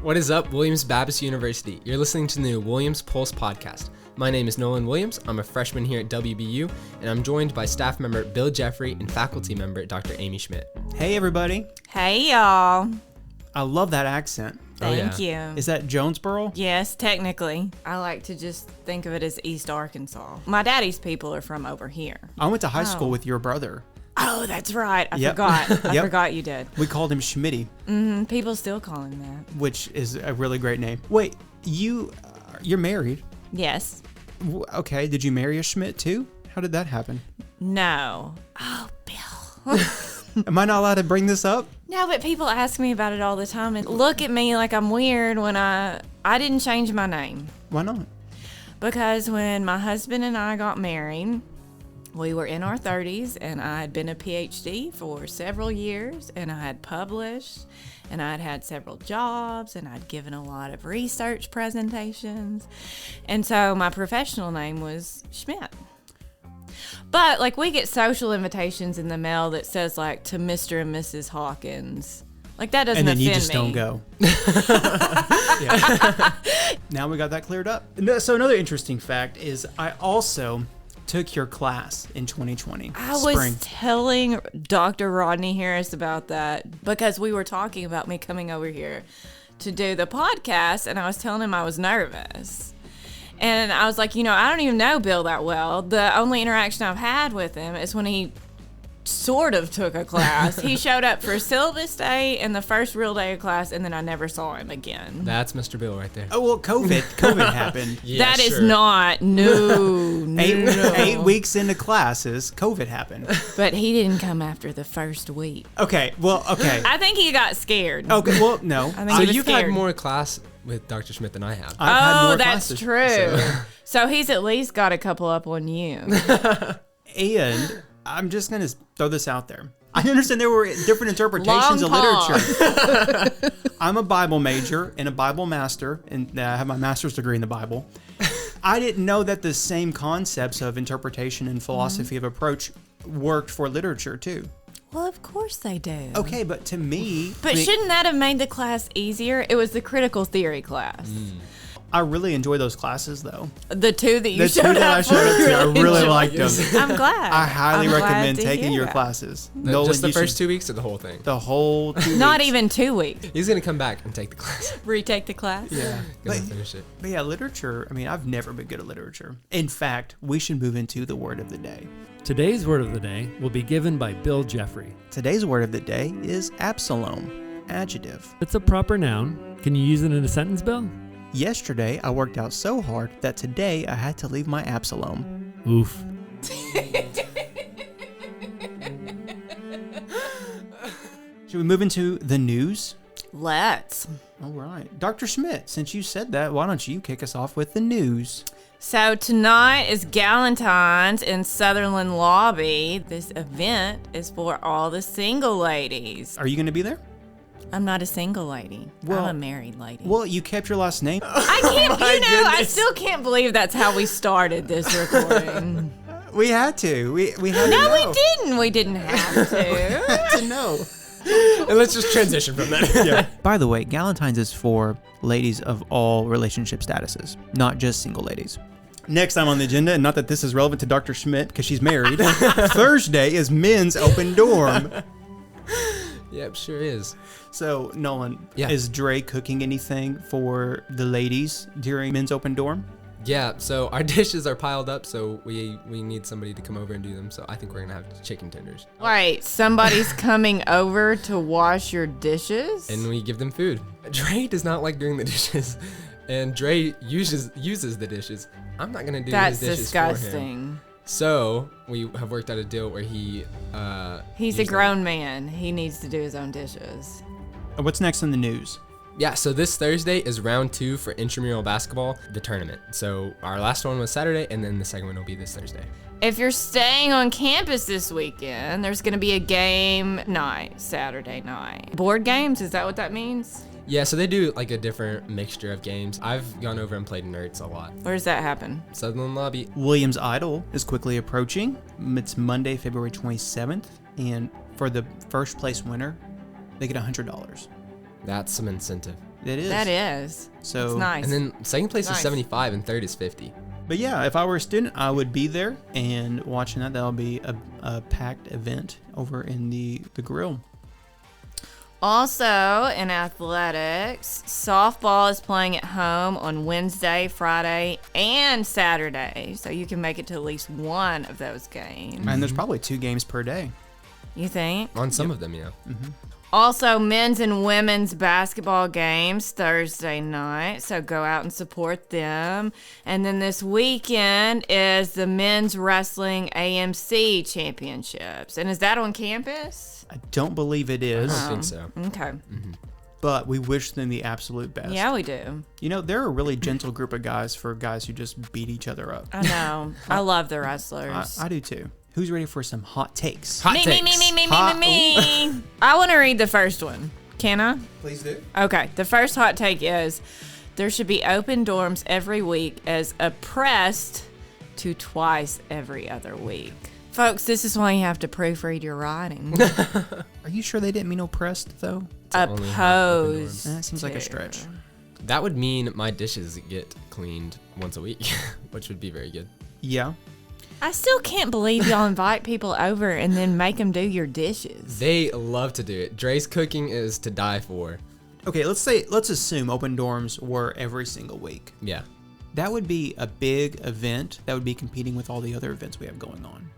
What is up, Williams Baptist University? You're listening to the new Williams Pulse podcast. My name is Nolan Williams. I'm a freshman here at WBU, and I'm joined by staff member Bill Jeffrey and faculty member Dr. Amy Schmidt. Hey, everybody. Hey, y'all. I love that accent. Thank you. Is that Jonesboro? Yes, technically. I like to just think of it as East Arkansas. My daddy's people are from over here. I went to high school with your brother. Oh, that's right. I Yep. forgot. I Yep. forgot you did. We called him Schmitty, People still call him that. which is a really great name. Wait, you're married? Yes. Okay, did you marry a Schmidt too? How did that happen? No. Oh, Bill. Am I not allowed to bring this up? No, but people ask me about it all the time and look at me like I'm weird when I didn't change my name. Why not? Because when my husband and I got married, we were in our 30s, and I had been a PhD for several years, and I had published, and I'd had several jobs, and I'd given a lot of research presentations. And so my professional name was Schmidt. But, like, we get social invitations in the mail that says, like, to Mr. and Mrs. Hawkins. Like, that doesn't offend me. And then you just don't go. Yeah. Now we got that cleared up. So another interesting fact is I also took your class in 2020. I was telling Dr. Rodney Harris about that because we were talking about me coming over here to do the podcast, and I was telling him I was nervous. And I was like, I don't even know Bill that well. The only interaction I've had with him is when he sort of took a class. He showed up for syllabus day and the first real day of class, and then I never saw him again. That's Mr. Bill right there. Oh, well, COVID happened. Yeah, That is sure. not, no. 8 weeks into classes, COVID happened. But he didn't come after the first week. Okay. I think he got scared. Okay, well, no. I think So he was you've scared. had more class with Dr. Schmidt than I have. I've had more That's classes. true. So he's at least got a couple up on you. And I'm just going to throw this out there. I understand there were different interpretations of Long literature. I'm a Bible major and a Bible master, and I have my master's degree in the Bible. I didn't know that the same concepts of interpretation and philosophy of approach worked for literature too. Well, of course they do. Okay, but to me... But shouldn't that have made the class easier? It was the critical theory class. I really enjoy those classes, though. The two that you The two showed that I up showed up to, I really enjoyed. liked them. I'm glad. I highly I'm glad recommend to taking hear your that. classes. Just the you first should- 2 weeks or the whole thing? The whole 2 weeks. Not even 2 weeks. He's going to come back and take the class. Retake the class. Yeah. Gonna finish it. But yeah, literature, I've never been good at literature. In fact, we should move into the word of the day. Today's word of the day will be given by Bill Jeffrey. Today's word of the day is Absalom, adjective. It's a proper noun. Can you use it in a sentence, Bill? Yesterday, I worked out so hard that today I had to leave my Absalom. Oof. Should we move into the news? Let's. All right. Dr. Schmidt, since you said that, why don't you kick us off with the news? So tonight is Galentines in Sutherland Lobby. This event is for all the single ladies. Are you going to be there? I'm not a single lady. Well- I'm a married lady. Well, you kept your last name. I can't, I goodness. still can't believe that's how we started this recording. We had to. We had to No, know. we didn't. We didn't have to. Had to know. And let's just transition from that. Yeah. By the way, Galentines is for ladies of all relationship statuses, not just single ladies. Next time on the agenda, and not that this is relevant to Dr. Schmidt because she's married, Thursday is men's open dorm. Yep, sure is. So, Nolan, Yeah. is Dre cooking anything for the ladies during men's open dorm? Yeah, so our dishes are piled up, so we need somebody to come over and do them. So I think we're going to have chicken tenders. Wait, somebody's coming over to wash your dishes? And we give them food. Dre does not like doing the dishes, and Dre uses the dishes. I'm not going to do That's his dishes for him. disgusting. So we have worked out a deal where he... He's a grown man. He needs to do his own dishes. What's next in the news? Yeah, so this Thursday is round 2 for intramural basketball, the tournament. So our last one was Saturday, and then the second one will be this Thursday. If you're staying on campus this weekend, there's going to be a game night, Saturday night. Board games, is that what that means? Yeah, so they do like a different mixture of games. I've gone over and played Nerds a lot. Where does that happen? Sutherland Lobby. Williams Idol is quickly approaching. It's Monday, February 27th, and for the first place winner, they get $100. That's some incentive. That is. That is. So, it's nice. And then second place is Nice. 75 and third is 50. But yeah, if I were a student, I would be there and watching that. That'll be a packed event over in the grill. Also, in athletics, softball is playing at home on Wednesday, Friday, and Saturday. So you can make it to at least one of those games. And there's probably 2 games per day. You think? On some of them, yeah. Also, men's and women's basketball games Thursday night, so go out and support them. And then this weekend is the men's wrestling AMC championships. And is that on campus? I don't believe it is, I don't think so. Okay. but we wish them the absolute best. Yeah, we do. You know, they're a really gentle group of guys for guys who just beat each other up. I know. I love the wrestlers. I do too. Who's ready for some hot takes? Hot me, takes. me. Hot- I want to read the first one. Can I? Please do. Okay. The first hot take is there should be open dorms every week as oppressed to twice every other week. Folks, this is why you have to proofread your writing. Are you sure they didn't mean oppressed though? only have open Opposed. That seems like a to. stretch. That would mean my dishes get cleaned once a week, which would be very good. Yeah. I still can't believe y'all invite people over and then make them do your dishes. They love to do it. Dre's cooking is to die for. Okay, let's assume open dorms were every single week. Yeah. That would be a big event that would be competing with all the other events we have going on.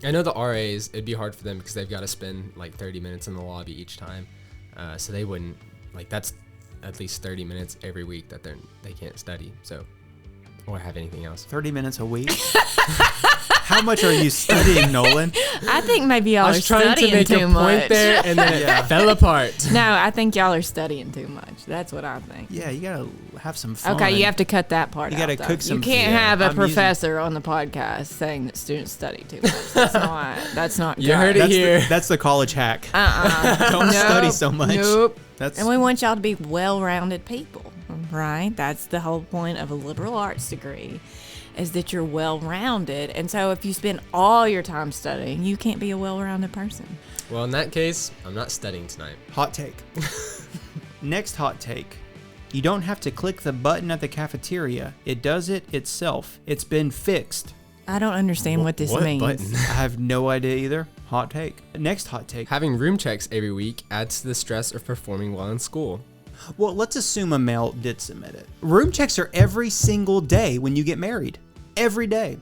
I know the RAs, it'd be hard for them because they've got to spend like 30 minutes in the lobby each time. So they wouldn't, like, that's at least 30 minutes every week that they can't study, so, or have anything else. 30 minutes a week? How much are you studying, Nolan? I think maybe y'all I are was trying to studying make too a much. point there, and then Yeah. it fell apart. No, I think y'all are studying too much. That's what I think. Yeah, you gotta have some fun. Okay, you have to cut that part You out. gotta though. cook some- You can't yeah, have a I'm using- professor on the podcast saying that students study too much. That's not You good. heard it here. That's the college hack. Uh-uh. Don't study so much. Nope. That's And we want y'all to be well-rounded people, right? That's the whole point of a liberal arts degree, is that you're well-rounded. And so if you spend all your time studying, you can't be a well-rounded person. Well, in that case, I'm not studying tonight. hot take. Next hot take. You don't have to click the button at the cafeteria. It does it itself. It's been fixed. I don't understand what this What means. button? I have no idea either. Hot take. Next hot take. Having room checks every week adds to the stress of performing well in school. Well, let's assume a male did submit it. Room checks are every single day when you get married. Every day.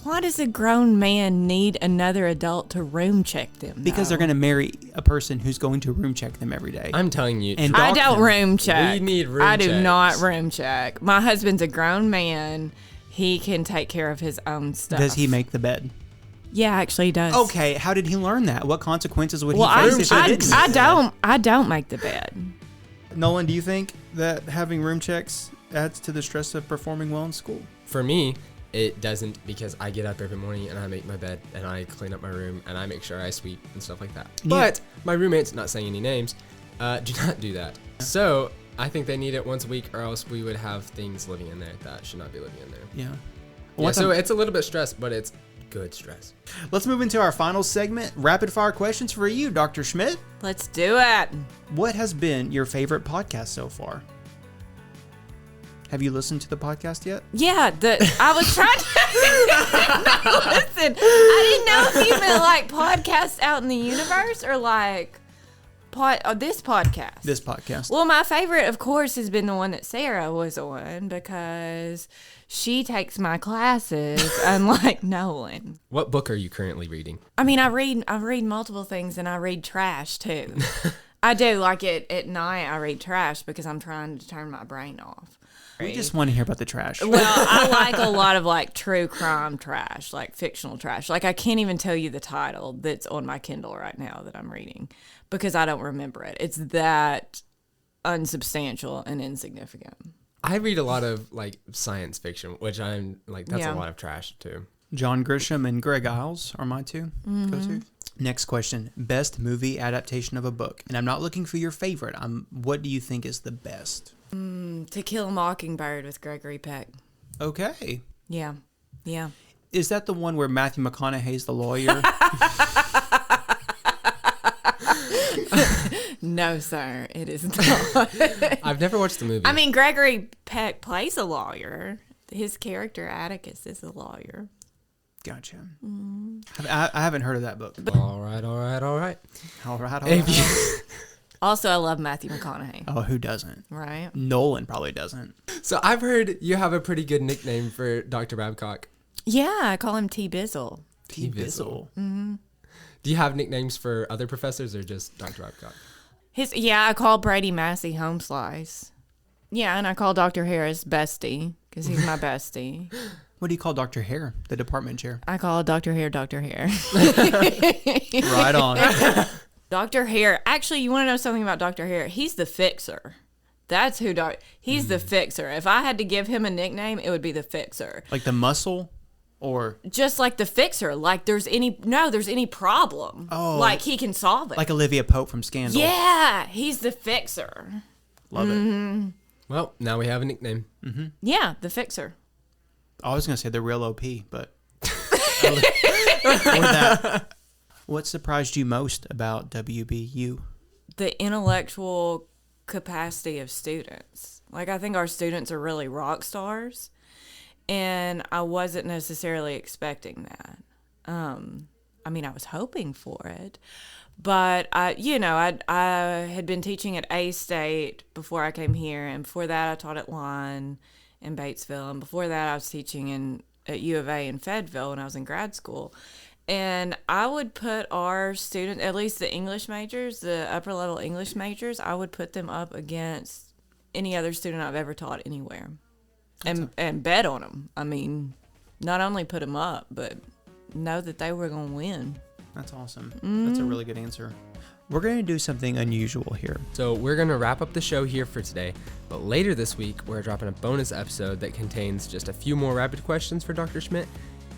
Why does a grown man need another adult to room check them? Because they're though? going to marry a person who's going to room check them every day. I'm telling you, And I dock don't them. room check. We need room I do checks. not room check. My husband's a grown man. He can take care of his own stuff. Does he make the bed? Yeah, actually he does. Okay, how did he learn that? What consequences would Well, he face if he didn't? I don't make the bed. Nolan, do you think that having room checks adds to the stress of performing well in school? for me, it doesn't, because I get up every morning and I make my bed and I clean up my room and I make sure I sweep and stuff like that. Yeah. But my roommates, not saying any names, do not do that. So I think they need it once a week, or else we would have things living in there that should not be living in there. Yeah. Yeah, so it's a little bit stress, but it's good stress. Let's move into our final segment, rapid fire questions for you, Dr. Schmidt. Let's do it. What has been your favorite podcast so far? Have you listened to the podcast yet? Yeah, I was trying to listen. I didn't know if you meant like podcasts out in the universe or like this podcast. This podcast. Well, my favorite, of course, has been the one that Sarah was on because she takes my classes, unlike Nolan. What book are you currently reading? I mean, I read multiple things, and I read trash too. I do. Like at night, I read trash because I'm trying to turn my brain off. We just want to hear about the trash. Well, I like a lot of like true crime trash, like fictional trash. Like I can't even tell you the title that's on my Kindle right now that I'm reading because I don't remember it. It's that unsubstantial and insignificant. I read a lot of like science fiction, which I'm like, that's Yeah. a lot of trash too. John Grisham and Greg Iles are my two go-to. Next question. Best movie adaptation of a book. And I'm not looking for your favorite. What do you think is the best? To Kill a Mockingbird with Gregory Peck. Okay. Yeah. Yeah. Is that the one where Matthew McConaughey's the lawyer? No, sir, it is not. I've never watched the movie. I mean, Gregory Peck plays a lawyer. His character, Atticus, is a lawyer. Gotcha. I haven't heard of that book. All right. All right. If you- Also, I love Matthew McConaughey. Oh, who doesn't? Right? Nolan probably doesn't. So I've heard you have a pretty good nickname for Dr. Babcock. Yeah, I call him T. Bizzle. T. Bizzle. Do you have nicknames for other professors or just Dr. Babcock? I call Brady Massey Home Slice. Yeah, and I call Dr. Harris Bestie because he's my bestie. What do you call Dr. Hare, the department chair? I call Dr. Hare Dr. Hare. Right on. Dr. Hare. Actually, you want to know something about Dr. Hare? He's the fixer. That's who he's the fixer. If I had to give him a nickname, it would be the fixer. Like the muscle, or just like the fixer. Like there's any problem. Oh. Like he can solve it. like Olivia Pope from Scandal. Yeah, he's the fixer. Love it. Well, now we have a nickname. Yeah, the fixer. I was gonna say the real OP, but or that. What surprised you most about WBU? The intellectual capacity of students. Like, I think our students are really rock stars, and I wasn't necessarily expecting that. I mean, I was hoping for it, but I had been teaching at A-State before I came here, and before that I taught at Lyon in Batesville, and before that I was teaching at U of A in Fayetteville when I was in grad school. And I would put our students, at least the English majors, the upper level English majors, I would put them up against any other student I've ever taught anywhere, and bet on them. I mean, not only put them up, but know that they were going to win. That's awesome. That's a really good answer. We're going to do something unusual here. So we're going to wrap up the show here for today, but later this week, we're dropping a bonus episode that contains just a few more rapid questions for Dr. Schmidt,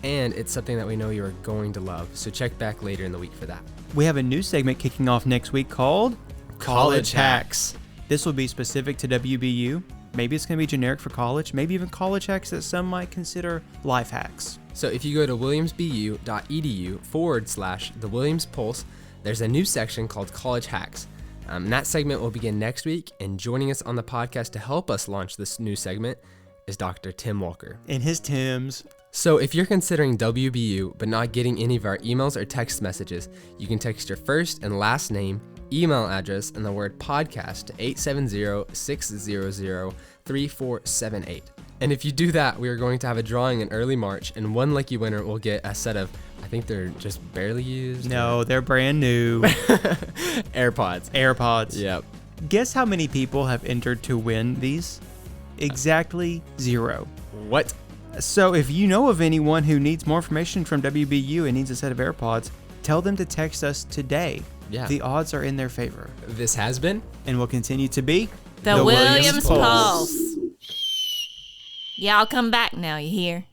and it's something that we know you are going to love. So check back later in the week for that. We have a new segment kicking off next week called College Hacks. This will be specific to WBU. Maybe it's going to be generic for college, maybe even college hacks that some might consider life hacks. So if you go to williamsbu.edu/The Williams Pulse, there's a new section called College Hacks. And that segment will begin next week, and joining us on the podcast to help us launch this new segment is Dr. Tim Walker. In his Tims. So if you're considering WBU but not getting any of our emails or text messages, you can text your first and last name, email address, and the word podcast to 870-600-3478. And if you do that, we are going to have a drawing in early March, and one lucky winner will get a set of, I think they're just barely used. No, they're brand new. AirPods. Yep. Guess how many people have entered to win these? Exactly 0. What? So if you know of anyone who needs more information from WBU and needs a set of AirPods, tell them to text us today. Yeah. The odds are in their favor. This has been And will continue to be The Williams Pulse. Y'all come back now, you hear?